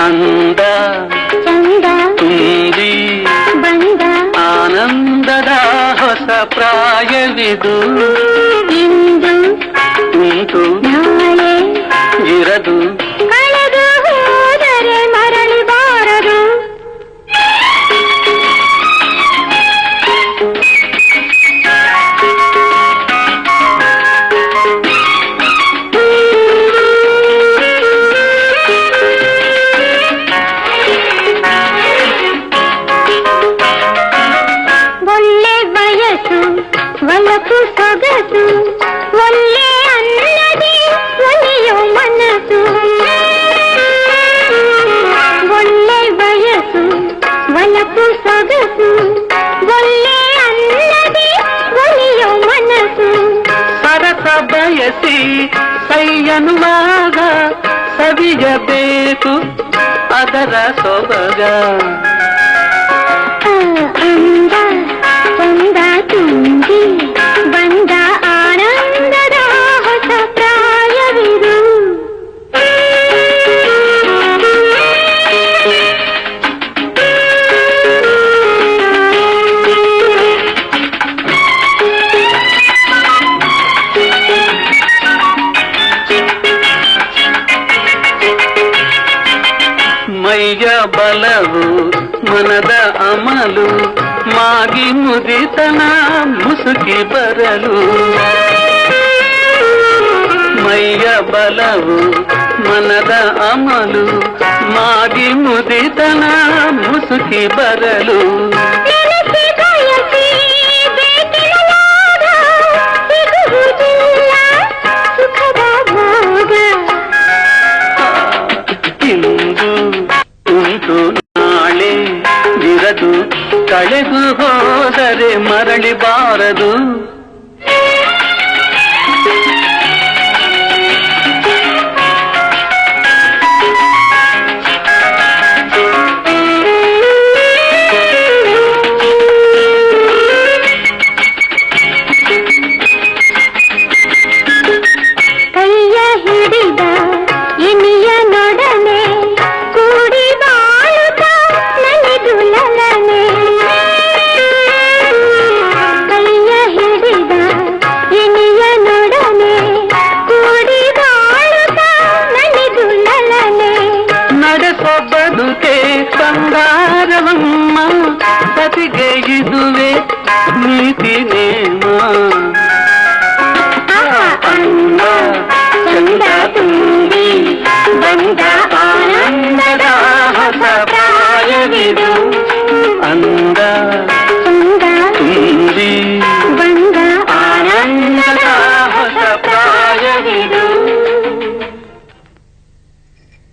ಅಂದ ಚಂದ ತುಂಬಿ ಬಂದ ಆನಂದದ ಹೊಸ ಪ್ರಾಯವಿದು ಇಂದು ಉಂಟು ನಾಳೆ ಇರದು ಕಳೆದು ಹೋದರೆ ಮರಳಿ ಬಾರದು ಒಲಪು ಸೊಗಸು ಒಳ್ಳೆ ಅನ್ನದೆ ಒಲಿಯೋ ಮನಸ್ಸು ಒಳ್ಳೆ ಬಯಸು ಒಲಪು ಸೊಗಸು ಒಳ್ಳೆ ಅನ್ನದೆ ಒಲಿಯೋ ಮನಸ್ಸು ಸರಸ ಬಯಸಿ ಸೈಯನುವಾಗ ಸವಿಯಬೇಕು ಅದರ ಸೊಬಗ ಅಂದ ಚಂದ ತುಂಬಿ ಬಂದ ಆನಂದದ ಹೊಸ ಪ್ರಾಯವಿದು ಮೈಯ ಬಲವು ಮನದ ಅಮಲು ಮಾಗಿ ಮುದಿತನ ಮುಸುಕಿ ಬರಲು ಮೈಯ ಬಲವು ಮನದ ಅಮಲು ಮಾಗಿ ಮುದಿತನ ಮುಸುಕಿ ಬರಲು ಇಂದು ಉಂಟು ನಾಳೆ ಇರದು ಕಳೆದು ಹೋದರೆ ಮರಳಿ ಬಾರದು ಕೈಯ ಹಿಡಿದ ಇನಿಯ ನೊಡನೆ ಕೂಡಿ ಬಾಳುತ್ತ ನಲಿದು ಲಲನೆ ಕೈಯ ಹಿಡಿದ ಇನಿಯ ನೊಡನೆ ಕೂಡಿ ಬಾಳುತ್ತ ನಲಿದು ಲಲನೆ ನಡೆಸೋ ಬದುಕೆ ಸಂಗಾರವಮ್ಮ ಸತಿಗೆ ಇದುವೆ ನೀತಿ ನೇಮ ಅಂದ ಚಂದ ತುಂಬಿ ಬಂದ ಆನಂದದ ಹೊಸ ಪ್ರಾಯವಿದು ಅಂದ